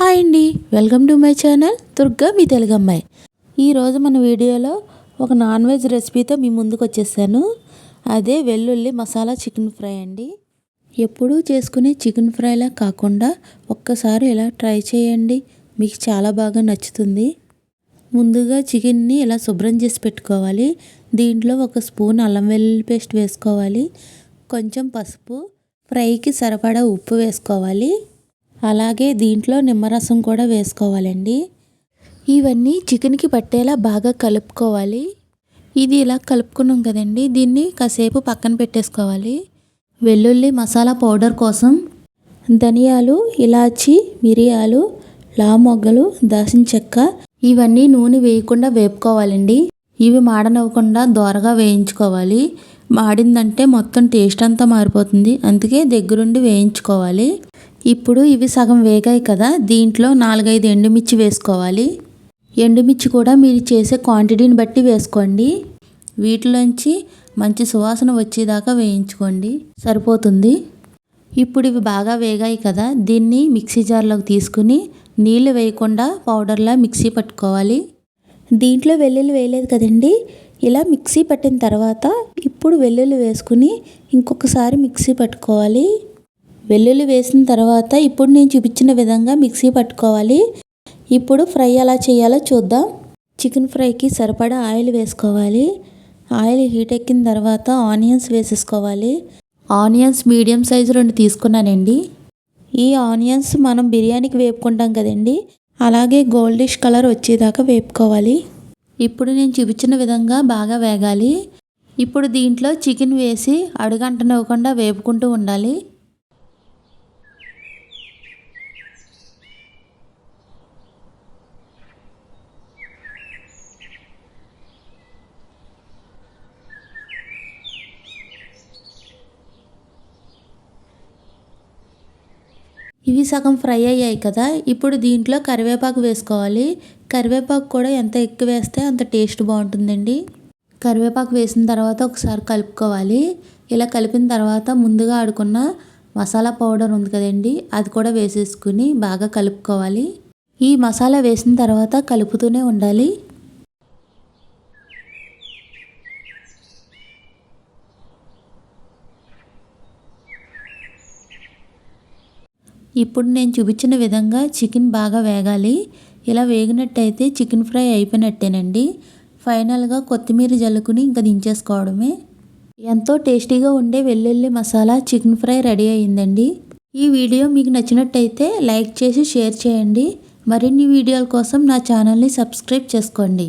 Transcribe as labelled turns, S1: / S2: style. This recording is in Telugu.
S1: హాయ్ అండి, welcome to my channel Durga మీ తెలుగు అమ్మాయి. ఈరోజు మన వీడియోలో ఒక నాన్ వెజ్ రెసిపీతో మీ ముందుకు వచ్చేసాను. అదే వెల్లుల్లి మసాలా చికెన్ ఫ్రై అండి. ఎప్పుడూ చేసుకునే చికెన్ ఫ్రైలా కాకుండా ఒక్కసారి ఇలా ట్రై చేయండి, మీకు చాలా బాగా నచ్చుతుంది. ముందుగా చికెన్ని ఇలా శుభ్రం చేసి పెట్టుకోవాలి. దీంట్లో ఒక స్పూన్ అల్లం వెల్లుల్లి పేస్ట్ వేసుకోవాలి. కొంచెం పసుపు, ఫ్రైకి సరిపడా ఉప్పు వేసుకోవాలి. అలాగే దీంట్లో నిమ్మరసం కూడా వేసుకోవాలండి. ఇవన్నీ చికెన్కి పట్టేలా బాగా కలుపుకోవాలి. ఇది ఇలా కలుపుకున్నాం కదండి, దీన్ని కాసేపు పక్కన పెట్టేసుకోవాలి. వెల్లుల్లి మసాలా పౌడర్ కోసం ధనియాలు, ఇలాచి, మిరియాలు, లామొగ్గలు, దాల్చిన చెక్క ఇవన్నీ నూనె వేయకుండా వేపుకోవాలండి. ఇవి మాడనవ్వకుండా దోరగా వేయించుకోవాలి. మాడిందంటే మొత్తం టేస్ట్ అంతా మారిపోతుంది, అందుకే దగ్గరుండి వేయించుకోవాలి. ఇప్పుడు ఇవి సగం వేగాయి కదా, దీంట్లో 4-5 ఎండుమిర్చి వేసుకోవాలి. ఎండుమిర్చి కూడా మీరు చేసే క్వాంటిటీని బట్టి వేసుకోండి. వీటిలోంచి మంచి సువాసన వచ్చేదాకా వేయించుకోండి, సరిపోతుంది. ఇప్పుడు ఇవి బాగా వేగాయి కదా, దీన్ని మిక్సీ జార్లోకి తీసుకుని నీళ్లు వేయకుండా పౌడర్లా మిక్సీ పట్టుకోవాలి. దీంట్లో వెల్లుల్లి వేయలేదు కదండి, ఇలా మిక్సీ పట్టిన తర్వాత ఇప్పుడు వెల్లుల్లి వేసుకుని ఇంకొకసారి మిక్సీ పట్టుకోవాలి. వెల్లుల్లి వేసిన తర్వాత ఇప్పుడు నేను చూపించిన విధంగా మిక్సీ పట్టుకోవాలి. ఇప్పుడు ఫ్రై ఎలా చేయాలో చూద్దాం. చికెన్ ఫ్రైకి సరిపడా ఆయిల్ వేసుకోవాలి. ఆయిల్ హీట్ ఎక్కిన తర్వాత ఆనియన్స్ వేసేసుకోవాలి. ఆనియన్స్ మీడియం సైజు 2 తీసుకున్నానండి. ఈ ఆనియన్స్ మనం బిర్యానీకి వేపుకుంటాం కదండి, అలాగే గోల్డిష్ కలర్ వచ్చేదాకా వేపుకోవాలి. ఇప్పుడు నేను చూపించిన విధంగా బాగా వేగాలి. ఇప్పుడు దీంట్లో చికెన్ వేసి అడుగంటనివ్వకుండా వేపుకుంటూ ఉండాలి. ఇవి సగం ఫ్రై అయ్యాయి కదా, ఇప్పుడు దీంట్లో కరివేపాకు వేసుకోవాలి. కరివేపాకు కూడా ఎంత ఎక్కువ వేస్తే అంత టేస్ట్ బాగుంటుందండి. కరివేపాకు వేసిన తర్వాత ఒకసారి కలుపుకోవాలి. ఇలా కలిపిన తర్వాత ముందుగా ఆడుకున్న మసాలా పౌడర్ ఉంది కదండి, అది కూడా వేసేసుకుని బాగా కలుపుకోవాలి. ఈ మసాలా వేసిన తర్వాత కలుపుతూనే ఉండాలి. ఇప్పుడు నేను చూపించిన విధంగా చికెన్ బాగా వేగాలి. ఇలా వేగినట్టయితే చికెన్ ఫ్రై అయిపోయినట్టేనండి. ఫైనల్గా కొత్తిమీర జల్లుకుని ఇంకా దించేసుకోవడమే. ఎంతో టేస్టీగా ఉండే వెల్లుల్లి మసాలా చికెన్ ఫ్రై రెడీ అయ్యిందండి. ఈ వీడియో మీకు నచ్చినట్టయితే లైక్ చేసి షేర్ చేయండి. మరిన్ని వీడియోల కోసం నా ఛానల్ని సబ్స్క్రైబ్ చేసుకోండి.